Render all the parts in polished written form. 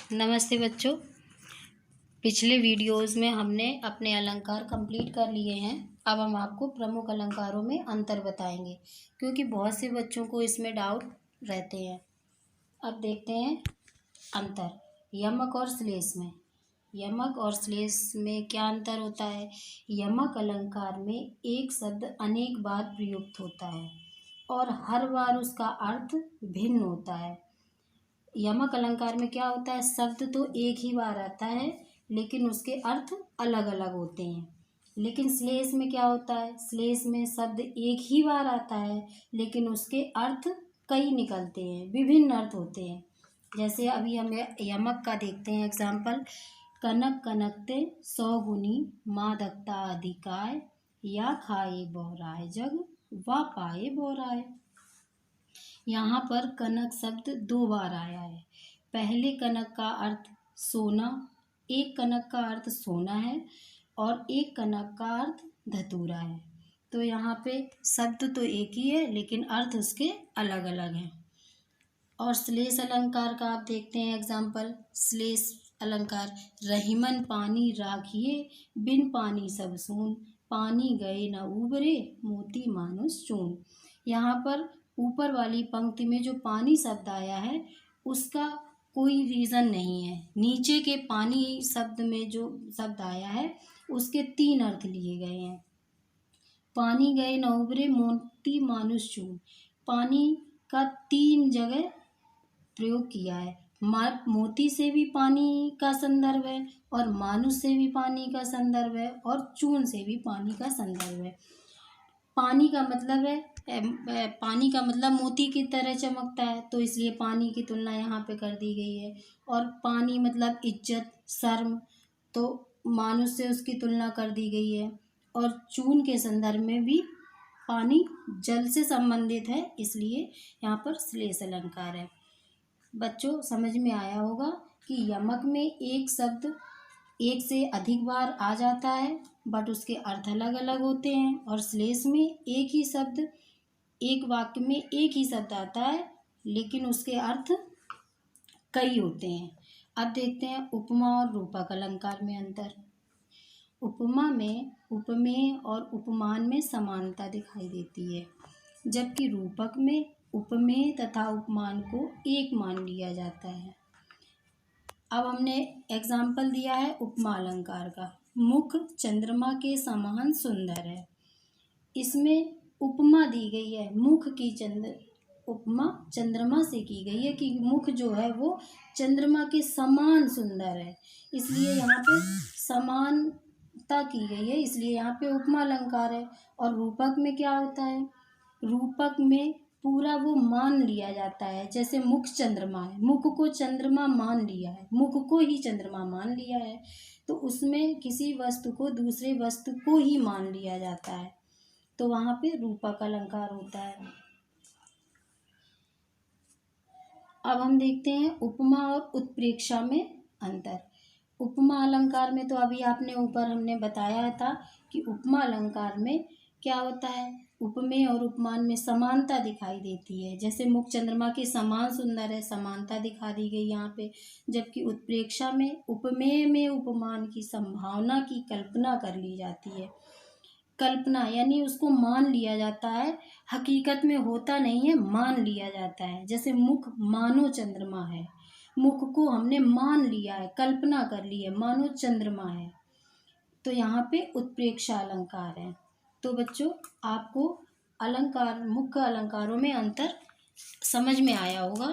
नमस्ते बच्चों। पिछले वीडियोस में हमने अपने अलंकार कंप्लीट कर लिए हैं। अब हम आपको प्रमुख अलंकारों में अंतर बताएंगे, क्योंकि बहुत से बच्चों को इसमें डाउट रहते हैं। अब देखते हैं अंतर यमक और श्लेष में। यमक और श्लेष में क्या अंतर होता है? यमक अलंकार में एक शब्द अनेक बार प्रयुक्त होता है और हर बार उसका अर्थ भिन्न होता है। यमक अलंकार में क्या होता है? शब्द तो एक ही बार आता है लेकिन उसके अर्थ अलग अलग होते हैं। लेकिन श्लेष में क्या होता है? श्लेष में शब्द एक ही बार आता है लेकिन उसके अर्थ कई निकलते हैं, विभिन्न अर्थ होते हैं। जैसे अभी हम यमक का देखते हैं एग्जाम्पल। कनक कनकते 100 गुनी मादकता अधिकाय, या खाए बहुराय जग वा पाए बहुराय। यहाँ पर कनक शब्द 2 बार आया है। पहले कनक का अर्थ सोना, एक कनक का अर्थ सोना है और एक कनक का अर्थ धतूरा है। तो यहाँ पे शब्द तो एक ही है लेकिन अर्थ उसके अलग अलग हैं। और श्लेष अलंकार का आप देखते हैं एग्जाम्पल। श्लेष अलंकार रहीमन पानी राखिए, बिन पानी सब सून, पानी गए न उबरे, मोती मानुष चून। यहाँ पर ऊपर वाली पंक्ति में जो पानी शब्द आया है उसका कोई रीज़न नहीं है। नीचे के पानी शब्द में जो शब्द आया है उसके 3 अर्थ लिए गए हैं। पानी गए न उबरे, मोती मानुष चून। पानी का 3 जगह प्रयोग किया है। मोती से भी पानी का संदर्भ है और मानुष से भी पानी का संदर्भ है और चून से भी पानी का संदर्भ है। पानी का मतलब है, पानी का मतलब मोती की तरह चमकता है, तो इसलिए पानी की तुलना यहाँ पे कर दी गई है। और पानी मतलब इज्जत, शर्म, तो मानुष से उसकी तुलना कर दी गई है। और चून के संदर्भ में भी पानी जल से संबंधित है, इसलिए यहाँ पर श्लेष अलंकार है। बच्चों समझ में आया होगा कि यमक में एक शब्द एक से अधिक बार आ जाता है बट उसके अर्थ अलग अलग होते हैं, और श्लेष में एक ही शब्द एक वाक्य में एक ही शब्द आता है लेकिन उसके अर्थ कई होते हैं। अब देखते हैं उपमा और रूपक अलंकार में अंतर। उपमा में उपमेय और उपमान में समानता दिखाई देती है, जबकि रूपक में उपमेय तथा उपमान को एक मान लिया जाता है। अब हमने एग्जाम्पल दिया है उपमा अलंकार का। मुख चंद्रमा के समान सुंदर है। इसमें उपमा दी गई है, मुख की उपमा चंद्रमा से की गई है कि मुख जो है वो चंद्रमा के समान सुंदर है, इसलिए यहाँ पे समानता की गई है, इसलिए यहाँ पे उपमा अलंकार है। और रूपक में क्या होता है? रूपक में पूरा वो मान लिया जाता है। जैसे मुख चंद्रमा है, मुख को चंद्रमा मान लिया है, मुख को ही चंद्रमा मान लिया है, तो उसमें किसी वस्तु को दूसरे वस्तु को ही मान लिया जाता है, तो वहाँ पे रूपक अलंकार होता है। अब हम देखते हैं उपमा और उत्प्रेक्षा में अंतर। उपमा अलंकार में तो अभी आपने ऊपर हमने बताया था कि उपमा अलंकार में क्या होता है? उपमेय और उपमान में समानता दिखाई देती है। जैसे मुख चंद्रमा के समान सुंदर है, समानता दिखा दी गई यहाँ पे। जबकि उत्प्रेक्षा में उपमेय में उपमान की संभावना की कल्पना कर ली जाती है। कल्पना यानी उसको मान लिया जाता है, हकीकत में होता नहीं है, मान लिया जाता है। जैसे मुख मानो चंद्रमा है, मुख को हमने मान लिया है, कल्पना कर ली है, मानो चंद्रमा है, तो यहाँ पे उत्प्रेक्षा अलंकार है। तो बच्चों आपको अलंकार, मुख्य अलंकारों में अंतर समझ में आया होगा।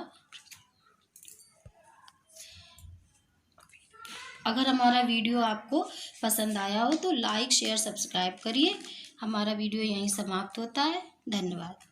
अगर हमारा वीडियो आपको पसंद आया हो तो लाइक शेयर सब्सक्राइब करिए। हमारा वीडियो यहीं समाप्त होता है। धन्यवाद।